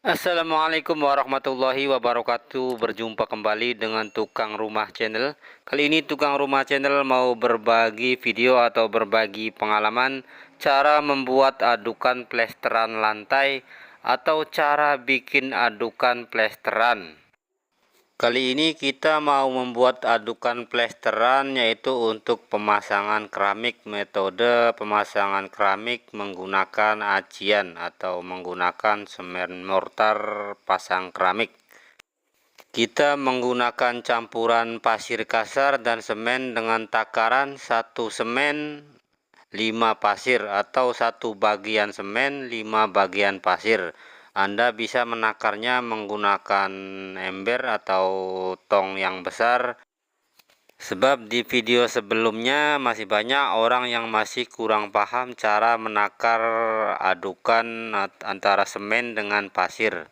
Assalamualaikum warahmatullahi wabarakatuh. Berjumpa kembali dengan Tukang Rumah Channel. Kali ini Tukang Rumah Channel mau berbagi video atau berbagi pengalaman cara membuat adukan plesteran lantai atau cara bikin adukan plesteran. Kali ini kita mau membuat adukan plesteran, yaitu untuk pemasangan keramik. Metode pemasangan keramik menggunakan acian atau menggunakan semen mortar pasang keramik. Kita menggunakan campuran pasir kasar dan semen dengan takaran 1 semen 5 pasir atau 1 bagian semen 5 bagian pasir. Anda bisa menakarnya menggunakan ember atau tong yang besar, sebab di video sebelumnya masih banyak orang yang masih kurang paham cara menakar adukan antara semen dengan pasir,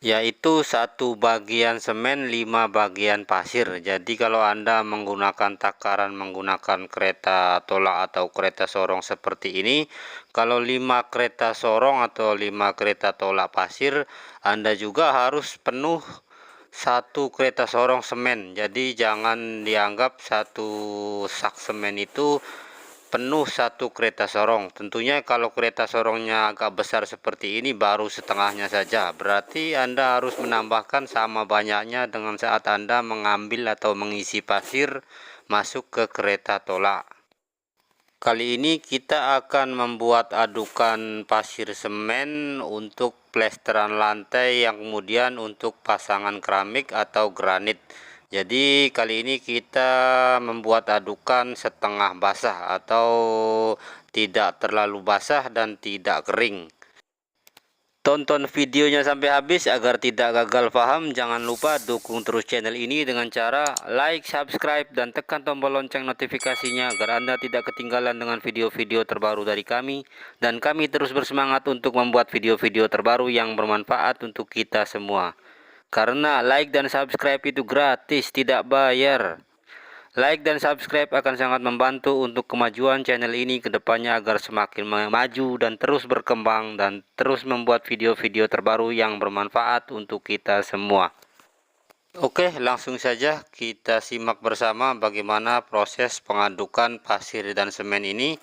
yaitu 1 bagian semen 5 bagian pasir. Jadi kalau Anda menggunakan takaran menggunakan kereta tolak atau kereta sorong seperti ini, kalau 5 kereta sorong atau 5 kereta tolak pasir, Anda juga harus penuh 1 kereta sorong semen. Jadi jangan dianggap 1 sak semen itu penuh 1 kereta sorong. Tentunya kalau kereta sorongnya agak besar seperti ini baru setengahnya saja. Berarti Anda harus menambahkan sama banyaknya dengan saat Anda mengambil atau mengisi pasir masuk ke kereta tolak. Kali ini kita akan membuat adukan pasir semen untuk plesteran lantai yang kemudian untuk pasangan keramik atau granit. Jadi kali ini kita membuat adukan setengah basah atau tidak terlalu basah dan tidak kering. Tonton videonya sampai habis agar tidak gagal paham. Jangan lupa dukung terus channel ini dengan cara like, subscribe, dan tekan tombol lonceng notifikasinya agar Anda tidak ketinggalan dengan video-video terbaru dari kami. Dan kami terus bersemangat untuk membuat video-video terbaru yang bermanfaat untuk kita semua. Karena like dan subscribe itu gratis, tidak bayar. Like dan subscribe akan sangat membantu untuk kemajuan channel ini ke depannya agar semakin maju dan terus berkembang dan terus membuat video-video terbaru yang bermanfaat untuk kita semua. Oke, langsung saja kita simak bersama bagaimana proses pengadukan pasir dan semen ini.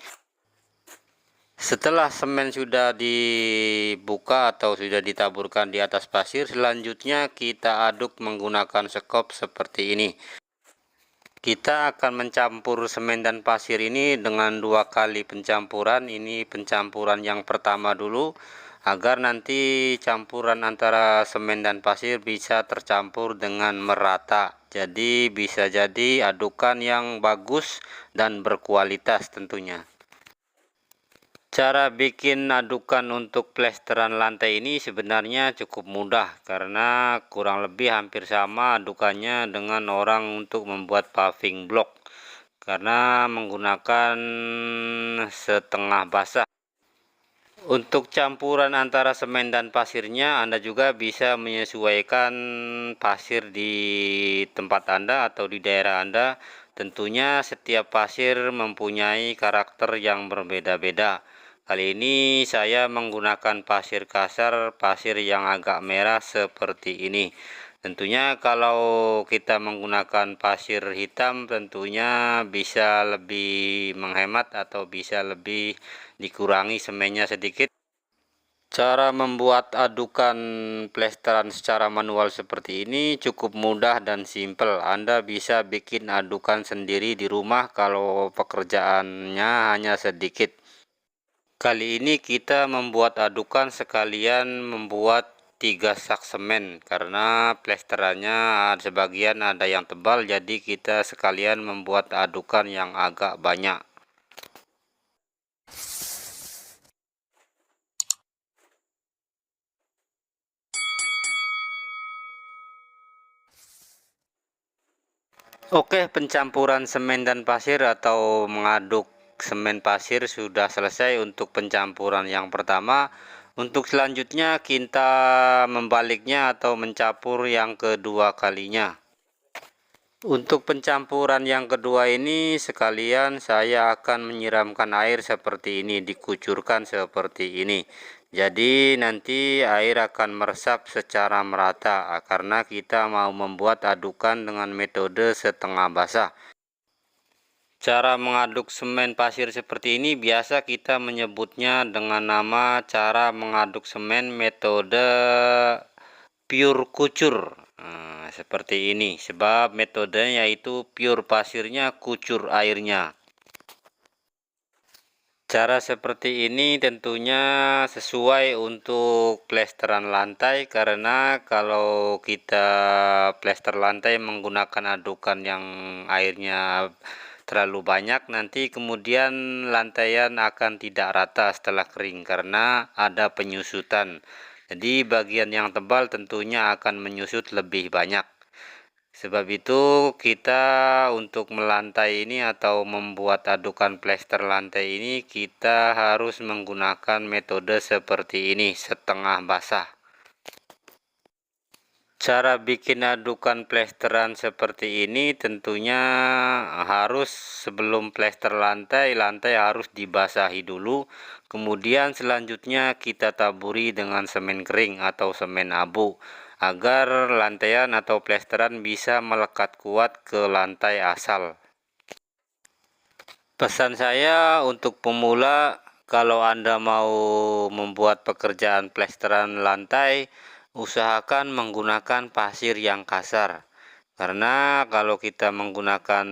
Setelah semen sudah dibuka atau sudah ditaburkan di atas pasir, selanjutnya kita aduk menggunakan sekop seperti ini. Kita akan mencampur semen dan pasir ini dengan 2 kali pencampuran. Ini pencampuran yang pertama dulu, agar nanti campuran antara semen dan pasir bisa tercampur dengan merata. Jadi bisa jadi adukan yang bagus dan berkualitas tentunya. Cara bikin adukan untuk plesteran lantai ini sebenarnya cukup mudah, karena kurang lebih hampir sama adukannya dengan orang untuk membuat paving block, karena menggunakan setengah basah. Untuk campuran antara semen dan pasirnya, Anda juga bisa menyesuaikan pasir di tempat Anda atau di daerah Anda. Tentunya setiap pasir mempunyai karakter yang berbeda-beda. Kali ini saya menggunakan pasir kasar, pasir yang agak merah seperti ini. Tentunya kalau kita menggunakan pasir hitam tentunya bisa lebih menghemat atau bisa lebih dikurangi semennya sedikit. Cara membuat adukan plesteran secara manual seperti ini cukup mudah dan simpel. Anda bisa bikin adukan sendiri di rumah kalau pekerjaannya hanya sedikit. Kali ini kita membuat adukan sekalian membuat 3 sak semen, karena plesterannya sebagian ada yang tebal, jadi kita sekalian membuat adukan yang agak banyak. Oke, pencampuran semen dan pasir atau mengaduk semen pasir sudah selesai untuk pencampuran yang pertama. Untuk selanjutnya kita membaliknya atau mencampur yang kedua kalinya. Untuk pencampuran yang kedua ini sekalian saya akan menyiramkan air seperti ini, dikucurkan seperti ini. Jadi nanti air akan meresap secara merata karena kita mau membuat adukan dengan metode setengah basah. Cara mengaduk semen pasir seperti ini biasa kita menyebutnya dengan nama cara mengaduk semen metode pure kucur. Nah, seperti ini, sebab metodenya yaitu pure pasirnya, kucur airnya. Cara seperti ini tentunya sesuai untuk plesteran lantai, karena kalau kita plester lantai menggunakan adukan yang airnya terlalu banyak, nanti kemudian lantaian akan tidak rata setelah kering karena ada penyusutan. Jadi bagian yang tebal tentunya akan menyusut lebih banyak. Sebab itu kita untuk melantai ini atau membuat adukan plester lantai ini kita harus menggunakan metode seperti ini, setengah basah. Cara bikin adukan plesteran seperti ini tentunya harus sebelum plester lantai harus dibasahi dulu. Kemudian selanjutnya kita taburi dengan semen kering atau semen abu agar lantaian atau plesteran bisa melekat kuat ke lantai asal. Pesan saya untuk pemula, kalau Anda mau membuat pekerjaan plesteran lantai, usahakan menggunakan pasir yang kasar. Karena kalau kita menggunakan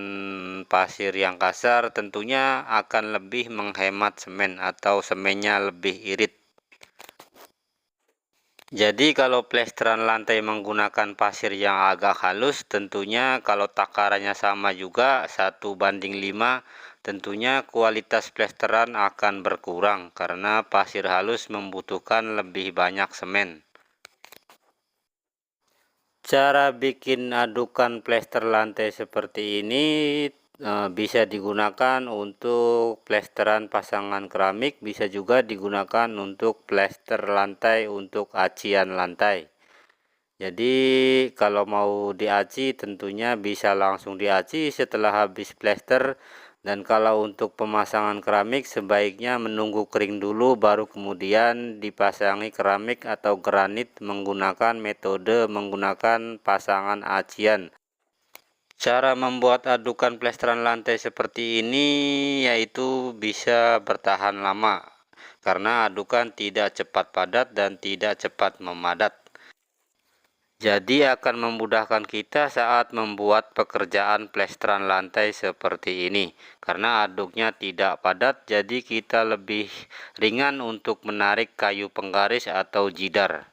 pasir yang kasar tentunya akan lebih menghemat semen atau semennya lebih irit. Jadi kalau plesteran lantai menggunakan pasir yang agak halus, tentunya kalau takarannya sama juga 1:5, tentunya kualitas plesteran akan berkurang karena pasir halus membutuhkan lebih banyak semen. Cara bikin adukan plester lantai seperti ini bisa digunakan untuk plesteran pasangan keramik, bisa juga digunakan untuk plester lantai untuk acian lantai. Jadi kalau mau diaci tentunya bisa langsung diaci setelah habis plester, dan kalau untuk pemasangan keramik sebaiknya menunggu kering dulu baru kemudian dipasangi keramik atau granit menggunakan metode menggunakan pasangan acian. Cara membuat adukan plesteran lantai seperti ini yaitu bisa bertahan lama karena adukan tidak cepat padat dan tidak cepat memadat. Jadi akan memudahkan kita saat membuat pekerjaan plesteran lantai seperti ini. Karena aduknya tidak padat, jadi kita lebih ringan untuk menarik kayu penggaris atau jidar.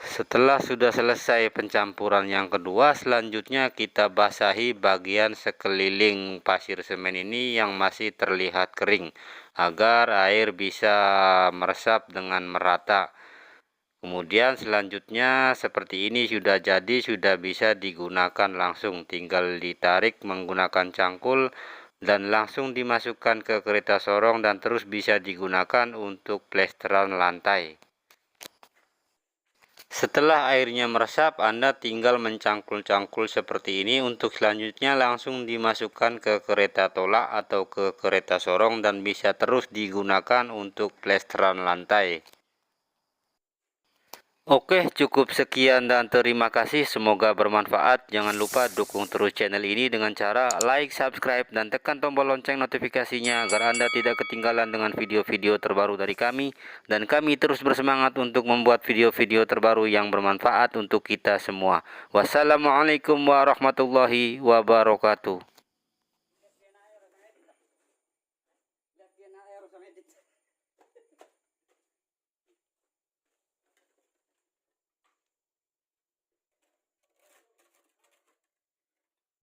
Setelah sudah selesai pencampuran yang kedua, selanjutnya kita basahi bagian sekeliling pasir semen ini yang masih terlihat kering, agar air bisa meresap dengan merata. Kemudian selanjutnya seperti ini sudah jadi, sudah bisa digunakan langsung, tinggal ditarik menggunakan cangkul dan langsung dimasukkan ke kereta sorong dan terus bisa digunakan untuk plesteran lantai. Setelah airnya meresap, Anda tinggal mencangkul-cangkul seperti ini. Untuk selanjutnya langsung dimasukkan ke kereta tolak atau ke kereta sorong dan bisa terus digunakan untuk plesteran lantai. Oke, cukup sekian dan terima kasih. Semoga bermanfaat. Jangan lupa dukung terus channel ini dengan cara like, subscribe, dan tekan tombol lonceng notifikasinya agar Anda tidak ketinggalan dengan video-video terbaru dari kami. Dan kami terus bersemangat untuk membuat video-video terbaru yang bermanfaat untuk kita semua. Wassalamualaikum warahmatullahi wabarakatuh.